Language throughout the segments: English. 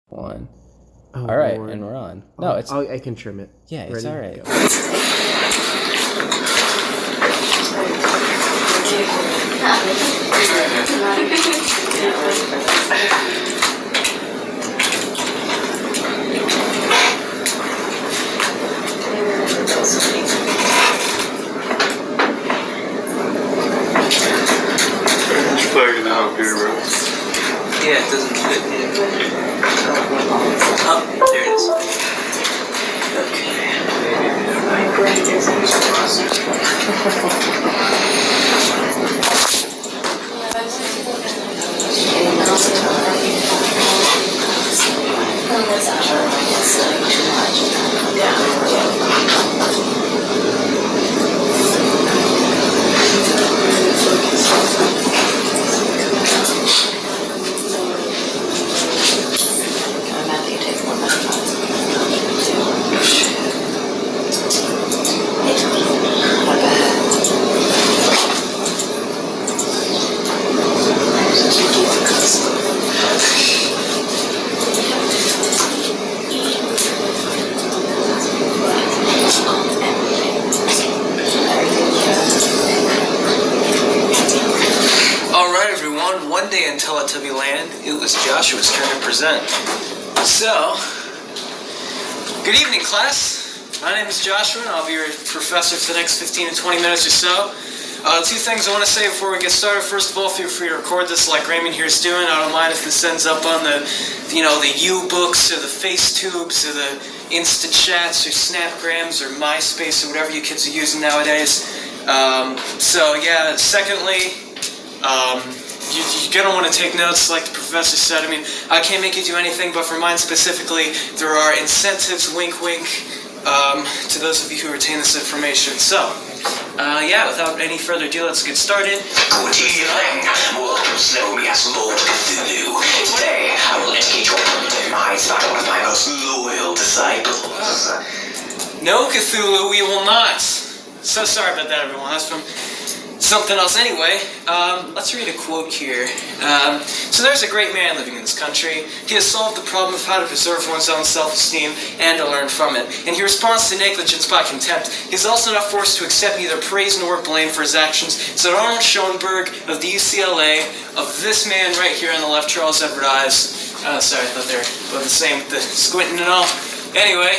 One. Oh, all right, Lord. and we're on. No, it's... I can trim it. Yeah, it's Ready? all right. Go. Plugging out here, bro. Yeah, it doesn't fit here. Oh, there it is. My brain One day in Teletubby Land, it was Joshua's turn to present. So, good evening, class. My name is Joshua, and I'll be your professor for the next 15 to 20 minutes or so. Two things I want to say before we get started. First of all, feel free to record this like Raymond here is doing. I don't mind if this ends up on the U-books or the FaceTubes or the Insta chats or Snapgrams or MySpace or whatever you kids are using nowadays. Secondly, you're going to want to take notes like the professor said. I mean, I can't make you do anything, but for mine specifically, there are incentives, wink wink, to those of you who retain this information. So, without any further ado, let's get started. Good evening. Welcome to Snowman's Lord Cthulu. Today, I will educate your primitive minds about one of my most loyal disciples. No, Cthulhu, we will not. So sorry about that, everyone. That's from something else. Anyway, let's read a quote here. So there's a great man living in this country. He has solved the problem of how to preserve one's own self-esteem and to learn from it. And he responds to negligence by contempt. He's also not forced to accept neither praise nor blame for his actions. So Arnold Schoenberg of the UCLA, of this man right here on the left, Charles Edward Ives. Sorry, I thought they were both the same with the squinting and all. Anyway,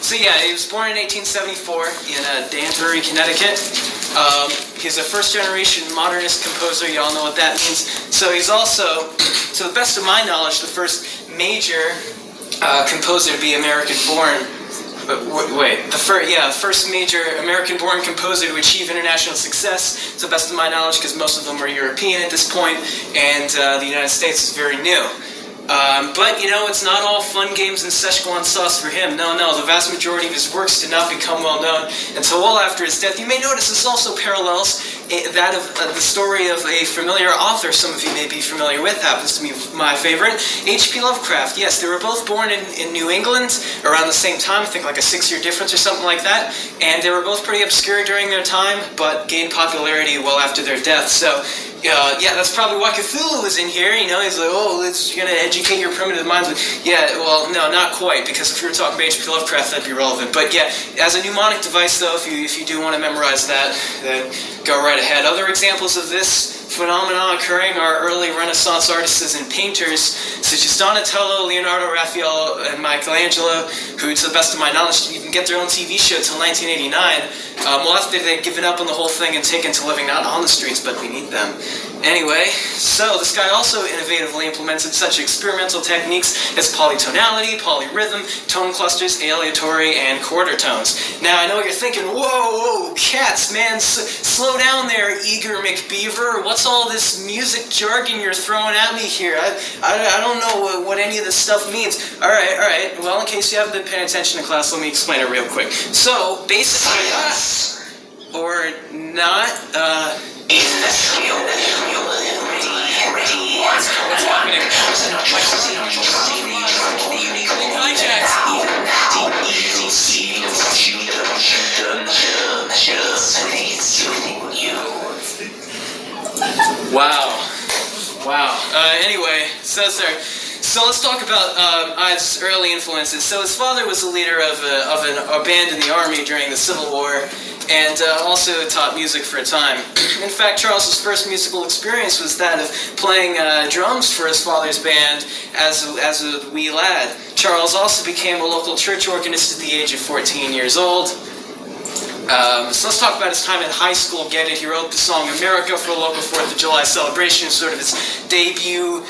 so yeah, he was born in 1874 in Danbury, Connecticut. He's a first-generation modernist composer. You all know what that means. So he's also, to the best of my knowledge, the first major composer to be American-born. But wait, the first major American-born composer to achieve international success, to the best of my knowledge, because most of them were European at this point, and the United States is very new. But, it's not all fun games and Szechuan sauce for him. No, the vast majority of his works did not become well known until well after his death. You may notice this also parallels that of the story of a familiar author some of you may be familiar with, happens to be my favorite, H.P. Lovecraft. Yes, they were both born in New England around the same time, I think like a 6-year difference or something like that, and they were both pretty obscure during their time, but gained popularity well after their death. So, that's probably why Cthulhu is in here. He's like, you're going to educate your primitive minds. No, not quite, because if you were talking about H.P. Lovecraft, that'd be relevant. But yeah, as a mnemonic device, though, if you do want to memorize that, then go right ahead. Other examples of this phenomenon occurring are early Renaissance artists and painters, such as Donatello, Leonardo, Raphael, and Michelangelo, who, to the best of my knowledge, didn't even get their own TV show until 1989. After they'd given up on the whole thing and taken to living not on the streets, but beneath them. Anyway, so this guy also innovatively implemented such experimental techniques as polytonality, polyrhythm, tone clusters, aleatory, and quarter tones. Now, I know what you're thinking, whoa, cats, man, slow down there, Eager McBeaver. What's all this music jargon you're throwing at me here? I don't know what any of this stuff means. All right. Well, in case you haven't been paying attention to class, let me explain it real quick. So, basically, or not, In the skill, ready. What's happening? Wow. Anyway, says there. So let's talk about Ives' early influences. So his father was the leader of a band in the army during the Civil War, and also taught music for a time. In fact, Charles's first musical experience was that of playing drums for his father's band as a wee lad. Charles also became a local church organist at the age of 14 years old. So let's talk about his time in high school. Get it? He wrote the song "America" for a local 4th of July celebration, sort of his debut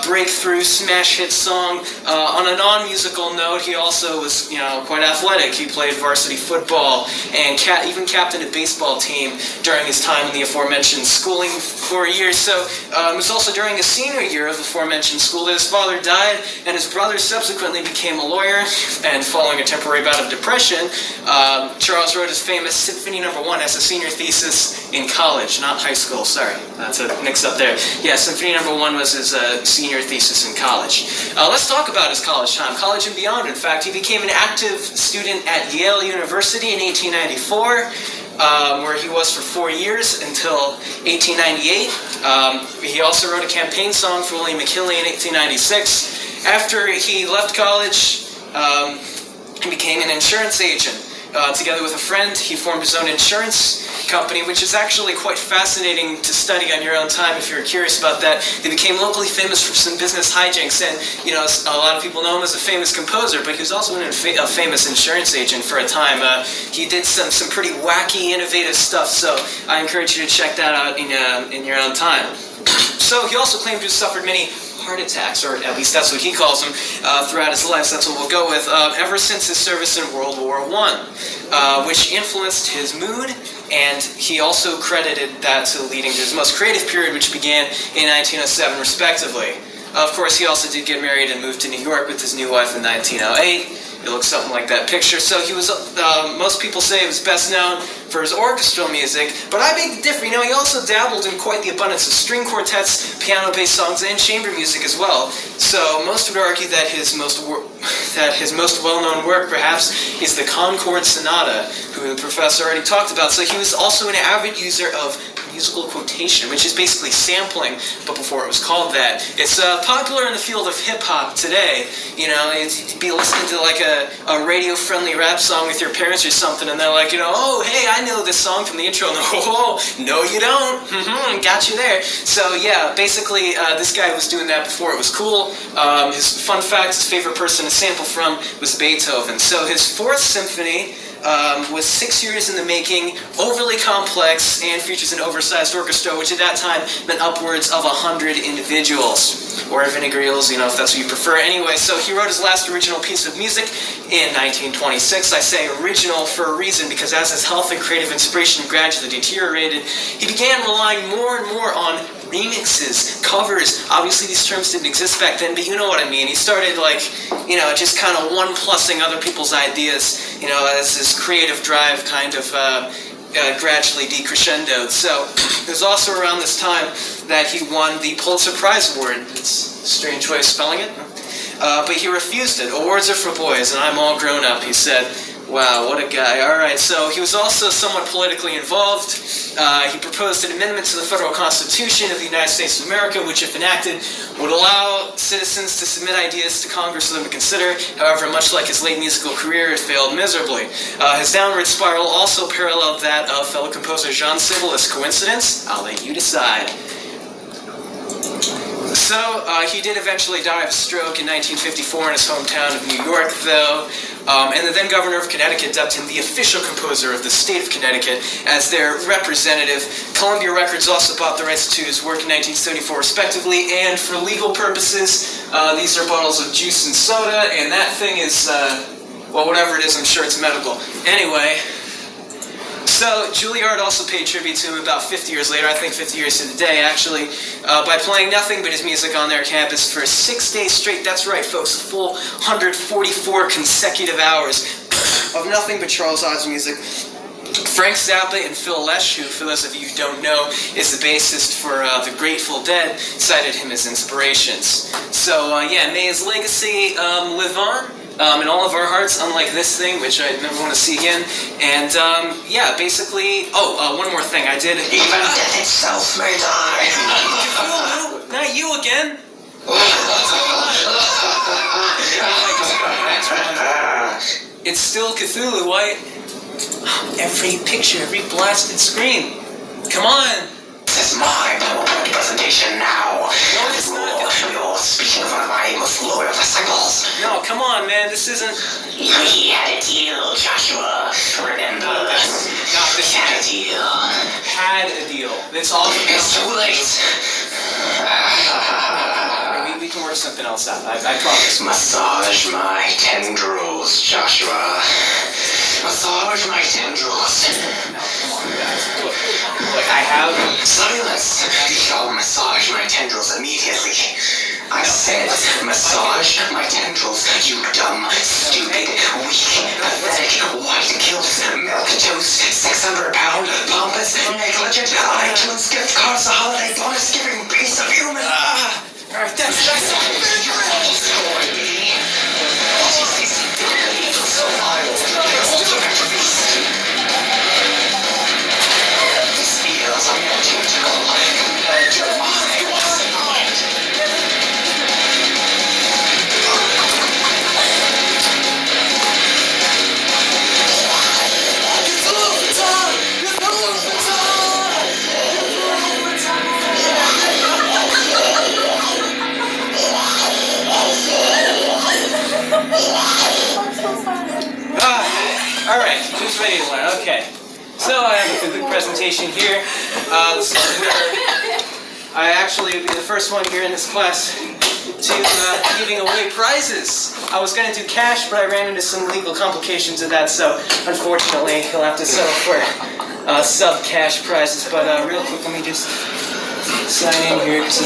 breakthrough smash hit song. On a non-musical note, he also was, quite athletic. He played varsity football and even captained a baseball team during his time in the aforementioned schooling 4 years. So it was also during his senior year of the aforementioned school that his father died, and his brother subsequently became a lawyer. And following a temporary bout of depression, Charles wrote his famous Symphony No. 1 as a senior thesis in college, not high school, sorry. That's a mix-up there. Yeah, Symphony No. 1 was his senior thesis in college. Let's talk about his college time, college and beyond. In fact, he became an active student at Yale University in 1894, where he was for 4 years until 1898. He also wrote a campaign song for William McKinley in 1896. After he left college, he became an insurance agent. Together with a friend, he formed his own insurance company, which is actually quite fascinating to study on your own time if you're curious about that. They became locally famous for some business hijinks, and a lot of people know him as a famous composer, but he was also a famous insurance agent for a time. He did some pretty wacky, innovative stuff, so I encourage you to check that out in your own time. So he also claimed to have suffered many heart attacks, or at least that's what he calls them, throughout his life. So that's what we'll go with. Ever since his service in World War I, which influenced his mood, and he also credited that to leading to his most creative period, which began in 1907, respectively. Of course, he also did get married and moved to New York with his new wife in 1908. It looks something like that picture. So he was, most people say he was best known for his orchestral music, but I beg to differ. He also dabbled in quite the abundance of string quartets, piano-based songs, and chamber music as well. So most would argue that his most well-known work, perhaps, is the Concord Sonata, who the professor already talked about. So he was also an avid user of musical quotation, which is basically sampling, but before it was called that. It's popular in the field of hip-hop today. You'd be listening to like a radio-friendly rap song with your parents or something, and they're like, oh, hey, I know this song from the intro. No, you don't. Got you there. So yeah, basically, this guy was doing that before it was cool. His fun fact, his favorite person to sample from was Beethoven. So his 4th symphony was 6 years in the making, overly complex, and features an oversized orchestra, which at that time meant upwards of 100 individuals. Or vinegrils, if that's what you prefer. Anyway, so he wrote his last original piece of music in 1926. I say original for a reason, because as his health and creative inspiration gradually deteriorated, he began relying more and more on remixes, covers. Obviously, these terms didn't exist back then, but you know what I mean. He started, just kind of one-plussing other people's ideas, as his creative drive kind of gradually decrescendoed. So it was also around this time that he won the Pulitzer Prize Award. It's a strange way of spelling it. But he refused it. Awards are for boys, and I'm all grown up, he said. Wow, what a guy. Alright, so he was also somewhat politically involved. He proposed an amendment to the federal constitution of the United States of America, which, if enacted, would allow citizens to submit ideas to Congress for them to consider. However, much like his late musical career, it failed miserably. His downward spiral also paralleled that of fellow composer Jean Sibelius. Coincidence? I'll let you decide. So, he did eventually die of a stroke in 1954 in his hometown of New York, though. And the then governor of Connecticut dubbed him the official composer of the state of Connecticut as their representative. Columbia Records also bought the rights to his work in 1974, respectively, and for legal purposes, these are bottles of juice and soda, and that thing is, whatever it is, I'm sure it's medical. Anyway, so Juilliard also paid tribute to him about 50 years later, I think 50 years to the day, actually, by playing nothing but his music on their campus for 6 days straight. That's right, folks, a full 144 consecutive hours of nothing but Charles Ives music. Frank Zappa and Phil Lesh, who, for those of you who don't know, is the bassist for the Grateful Dead, cited him as inspirations. So, may his legacy live on. In all of our hearts, unlike this thing, which I never want to see again. And, basically... one more thing. I did... Even death itself may die. Not you again. It's still Cthulhu, White. Every picture, every blasted screen. Come on. This is my PowerPoint presentation now. No, it's not. You're speaking of one of my most loyal disciples. No, come on, man. This isn't... We had a deal, Joshua. Remember? Not this We had a deal. Had a deal. It's all... It's too late. We can work something else out. I promise. Massage my tendrils, Joshua. Massage my tendrils. No, come on, guys. Look, I have... Silence! You shall massage my tendrils immediately. I said massage my tendrils, you dumb, stupid, weak, pathetic, white-killed, milquetoast, 600-pound, pompous, negligent, iTunes gift cards, a holiday bonus-giving piece of human. Alright, that's Alright, who's ready to learn? Okay. So I have a good presentation here. This is where I actually will be the first one here in this class to giving away prizes. I was going to do cash, but I ran into some legal complications of that, so unfortunately he'll have to settle for sub-cash prizes. But real quick, let me just sign in here, because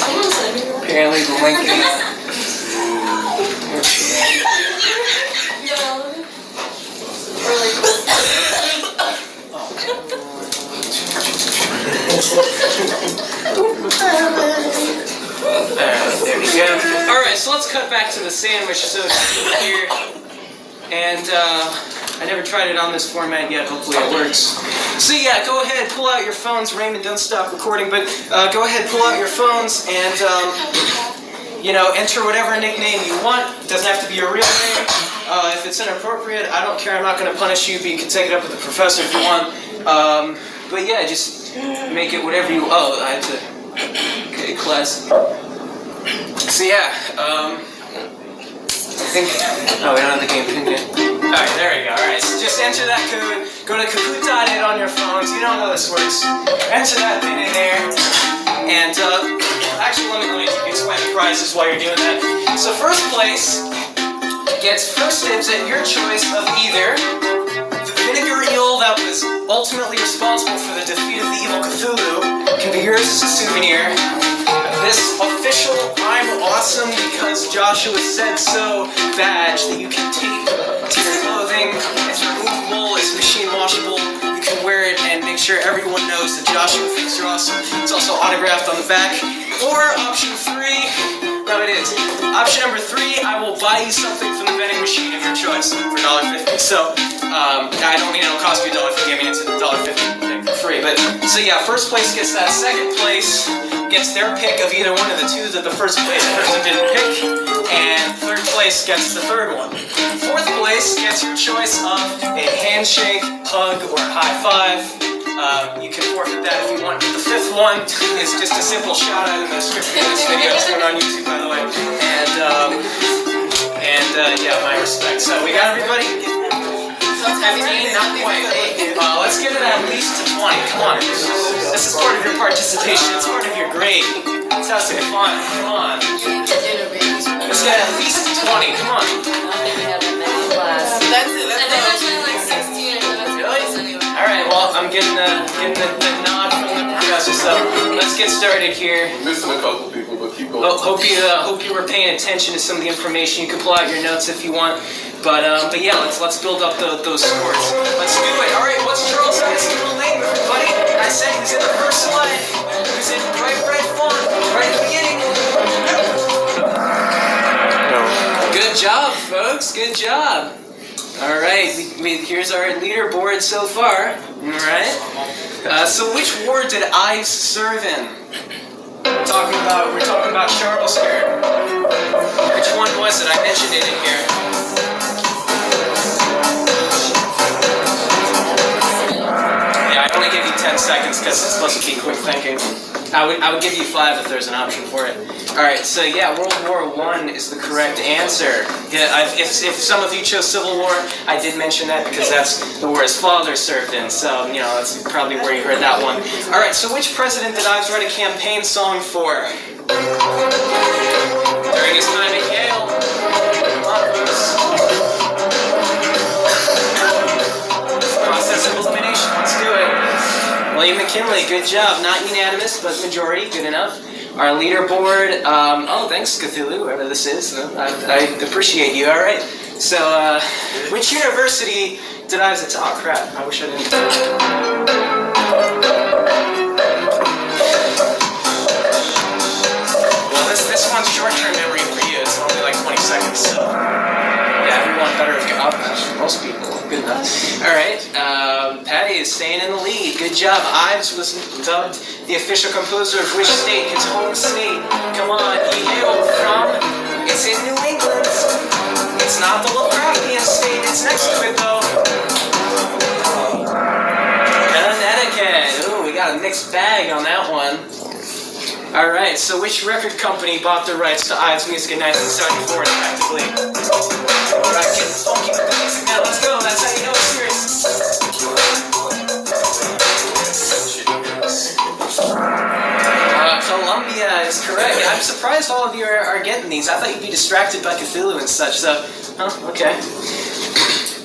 apparently the link there we go. Alright, so let's cut back to the sandwich so here. And I never tried it on this format yet, hopefully it works. So yeah, go ahead, pull out your phones. Raymond, don't stop recording, but go ahead, pull out your phones and enter whatever nickname you want. It doesn't have to be your real name. If it's inappropriate, I don't care, I'm not going to punish you, but you can take it up with the professor if you want. But yeah, just make it whatever you... Oh, I have to... Okay, class. So yeah, I think... Oh, we don't have the game pinned in. Alright, there we go. Alright, so just enter that code. Go to kahoot.it on your phones. You know how this works. Enter that pin in there. And, actually, let me explain the prizes while you're doing that. So first place gets first dibs at your choice of either the vinegar eel that was ultimately responsible for the defeat of the evil Cthulhu, can be yours as a souvenir. This official I'm awesome because Joshua said so badge that you can tape to your clothing. It's removable, it's machine washable. You can wear it and make sure everyone knows that Joshua thinks you're awesome. It's also autographed on the back. Or option 3. No, it is. Option number 3, I will buy you something from the vending machine of your choice for $1.50. So, I don't mean it'll cost you $1.50. I mean it's a $1.50 thing for free. But so yeah, first place gets that. Second place gets their pick of either one of the two that the first place person didn't pick, and third place gets the third one. Fourth place gets your choice of a handshake, hug, or high five. You can forfeit that if you want. The fifth one is just a simple shout out in the description of this video. It's going on YouTube, by the way. And yeah, my respect. So we got everybody? 15? Not quite. Let's give it at least 20. Come on. This is part of your participation. It's part of your grade. Let's have some fun. Come on. Let's get at least 20. Come on. That's it. Really? Alright, well, I'm getting the nod from the professor, so let's get started here. Missing a couple people, but keep going. Hope you were paying attention to some of the information. You can pull out your notes if you want. But yeah, let's build up those scores. Let's do it. Alright, what's Charles's middle name, everybody? I said he's in the first slide. He's in bright font, right at the beginning. Good job, folks. Good job. Alright, here's our leaderboard so far. Alright. So which ward did Ives serve in? We're talking about Charles here. Which one was it? I mentioned it in here. Yeah, I only give you 10 seconds because it's supposed to be quick thinking. I would give you 5 if there's an option for it. Alright, so yeah, World War I is the correct answer. Yeah, if some of you chose Civil War, I did mention that because that's the war his father served in, so, you know, that's probably where you heard that one. Alright, so which president did Ives write a campaign song for? During his time at Yale. Process of elimination, let's do it. William McKinley, good job. Not unanimous, but majority, good enough. Our leaderboard, oh, thanks, Cthulu, whoever this is. I appreciate you, alright. So, which university did Ives attend? Oh, crap, I wish I didn't. Well, this one's short-term memory for you. It's only like 20 seconds, so. Yeah, everyone better have got most people. Good enough. Alright, Paddy is staying in the lead. Good job. Ives was dubbed the official composer of which state? His home state. Come on, he hailed from. It's in New England. It's not the Lovecraftian state. It's next to it, though. Connecticut. Ooh, we got a mixed bag on that one. Alright, so which record company bought the rights to Ives' music in 1974, effectively? Alright, get funky with the music now. Let's go. That's how you know it's serious. Columbia is correct. I'm surprised all of you are getting these. I thought you'd be distracted by Cthulhu and such, so... Huh, okay.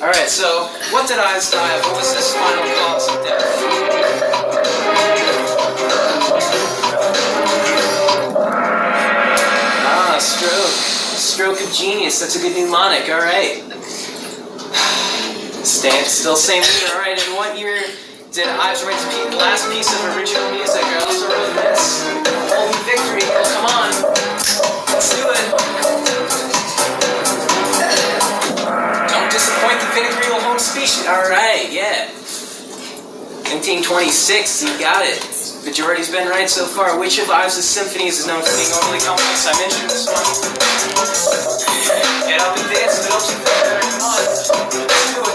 Alright, so what did Ives die of? What was his final cause of death? Stroke of genius. That's a good mnemonic. All right. Still same year. All right. In what year did Ives write the last piece of original music? I also wrote this. Holy Victory. Oh, come on. Let's do it. Don't disappoint the Vinegar home species. All right. Yeah. 1926. You got it. Majority's been right so far. Which of Ives' symphonies is known for being overly complex? I mentioned this one. Get up and dance, it helps you feel better. Come on. Let's do it.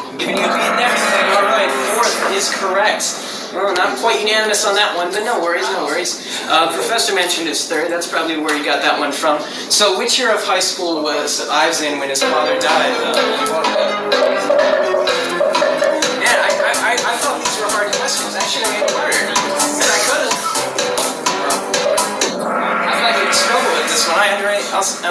I'm giving you a beat and everything. Alright, 4th is correct. Well, not quite unanimous on that one, but no worries, no worries. Professor mentioned his 3rd. That's probably where you got that one from. So, which year of high school was Ives in when his father died? I thought these were hard questions. I should have made it harder. Because I could have. I thought you'd struggle with this one. I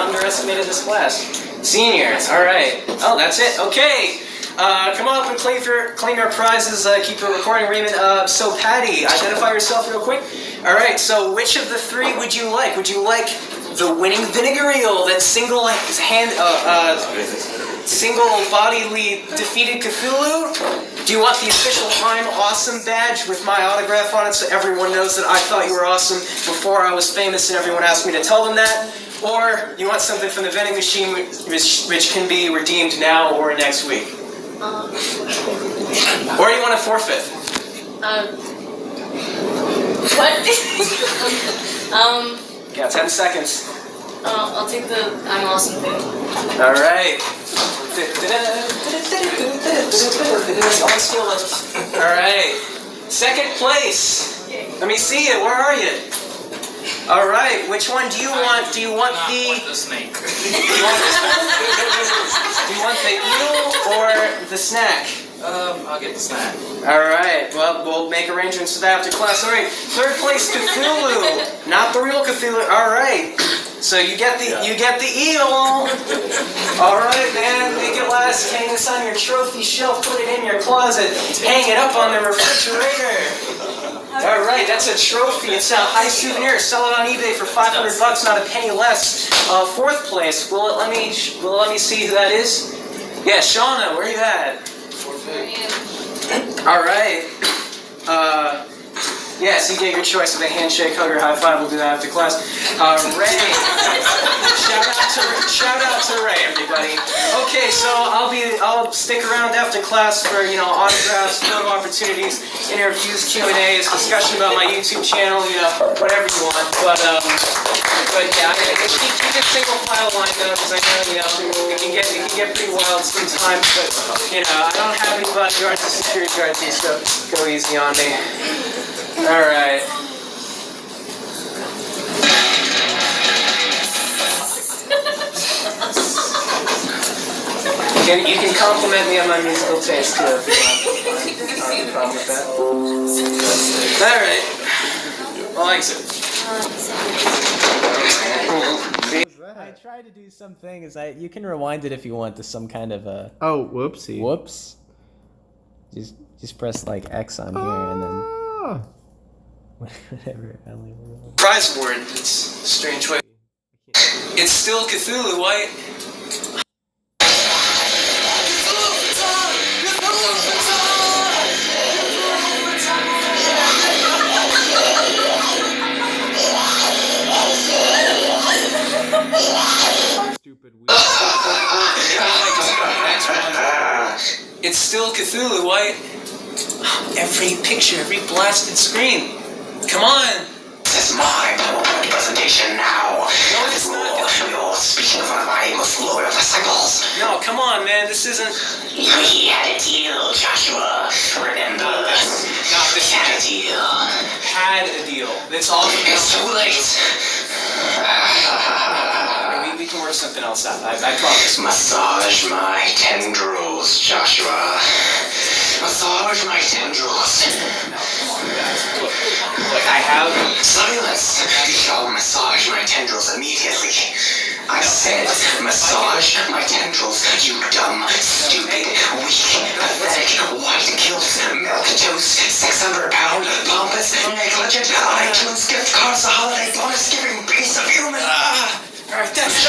underestimated this class. Seniors. Alright. Oh, that's it. Okay. Come on up and claim your prizes. Keep your recording, Raymond. So, Paddy, identify yourself real quick. Alright, so which of the 3 would you like? Would you like the winning vinegar eel that single-bodily defeated Cthulhu? Do you want the official I'm Awesome badge with my autograph on it so everyone knows that I thought you were awesome before I was famous and everyone asked me to tell them that? Or you want something from the vending machine which can be redeemed now or next week? Or you want to forfeit? What? Got 10 seconds. I'll take the I'm Awesome thing. Alright. Alright. 2nd place. Let me see it. Where are you? Alright. Which one do you want? Do you want the snake? Do you want the eel or the snack? I'll get the snack. Alright, well, we'll make arrangements for that after class. Alright, 3rd place, Cthulhu. Not the real Cthulhu. Alright. So you get the eel. Alright, man, make it last. Hang this on your trophy shelf, put it in your closet, hang it up on the refrigerator. Alright, that's a trophy. It's a high souvenir. Sell it on eBay for $500, not a penny less. 4th place. Will it let me see who that is? Yeah, Shauna, where are you at? Alright. Yes, you get your choice of a handshake, hug, or high five. We'll do that after class. Ray. Shout out to the right, everybody. Okay, so I'll stick around after class for autographs, photo opportunities, interviews, Q&As, discussion about my YouTube channel, whatever you want. But yeah, keep it single file line though, because I know it can get pretty wild sometimes. But I don't have any bodyguards or security guards, so go easy on me. All right. You can compliment me on my musical taste too if you want. I don't have a problem with that. Alright. Well, exit. I tried to do something. You can rewind it if you want to some kind of a. Oh, whoopsie. Whoops. Just press like X on here and then. Whatever. Prize award. It's a strange way. It's still Cthulhu, White. Stupid weird. It's still Cthulhu, White. Every picture, every blasted screen. Come on. This is my PowerPoint presentation now. No, it's not. You're speaking of one of my most loyal disciples. No, come on, man. This isn't. We had a deal, Joshua. Remember? Not this. We had a deal. Had a deal. It's all. It's too late. We can work something else out. I promise. Massage my tendrils, Joshua. Massage my tendrils. No, come on, guys. Look, I have. Silence! You shall massage my tendrils immediately. I said massage my tendrils, you dumb, stupid, weak, pathetic, white guilt, milquetoast, 600-pound, pompous, negligent, iTunes gift cards, a holiday bonus giving piece of human. Alright, that's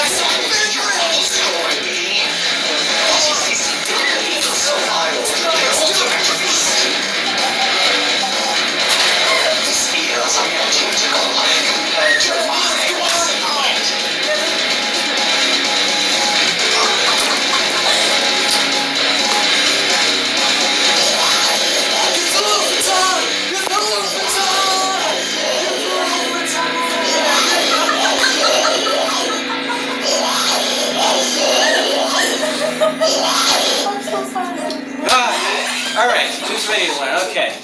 Alright, who's ready to learn? Okay.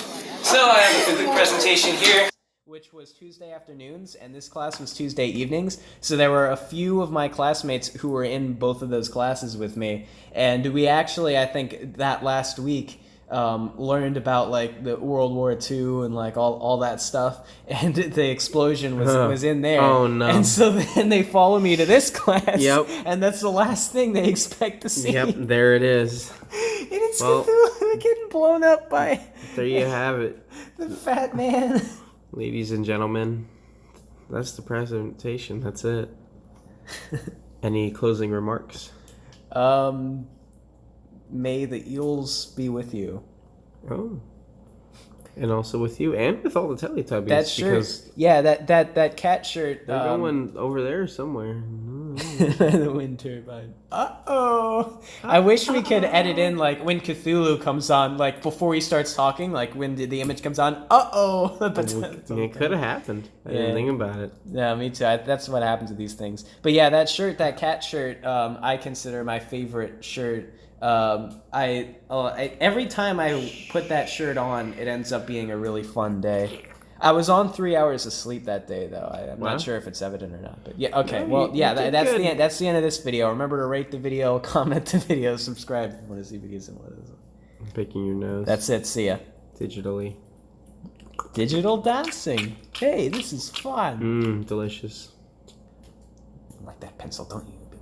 So I have a good presentation here. Which was Tuesday afternoons, and this class was Tuesday evenings. So there were a few of my classmates who were in both of those classes with me. And we actually, I think, that last week, learned about like the World War II and like all that stuff, and the explosion was in there. Oh no! And so then they follow me to this class. Yep. And that's the last thing they expect to see. Yep, there it is. And it's Cthulhu getting blown up by. There you have it, the fat man. ladies and gentlemen. That's the presentation. That's it. Any closing remarks? May the eels be with you. Oh. And also with you, and with all the Teletubbies. That shirt, because yeah, that cat shirt. they're going over there somewhere. The wind turbine. Uh-oh. I wish we could edit in, like, when Cthulhu comes on, like, before he starts talking, like, when the image comes on, uh-oh. It could have happened. I didn't think about it. Yeah, me too. That's what happens to these things. But yeah, that shirt, that cat shirt, I consider my favorite shirt. Every time I put that shirt on, it ends up being a really fun day. I was on 3 hours of sleep that day, though. I'm not sure if it's evident or not, but yeah. Okay, No, that's the end. That's the end of this video. Remember to rate the video, comment the video, subscribe if you want to see videos and what is it. Picking your nose. That's it. See ya. Digitally. Digital dancing. Hey, this is fun. Delicious. I like that pencil, don't you?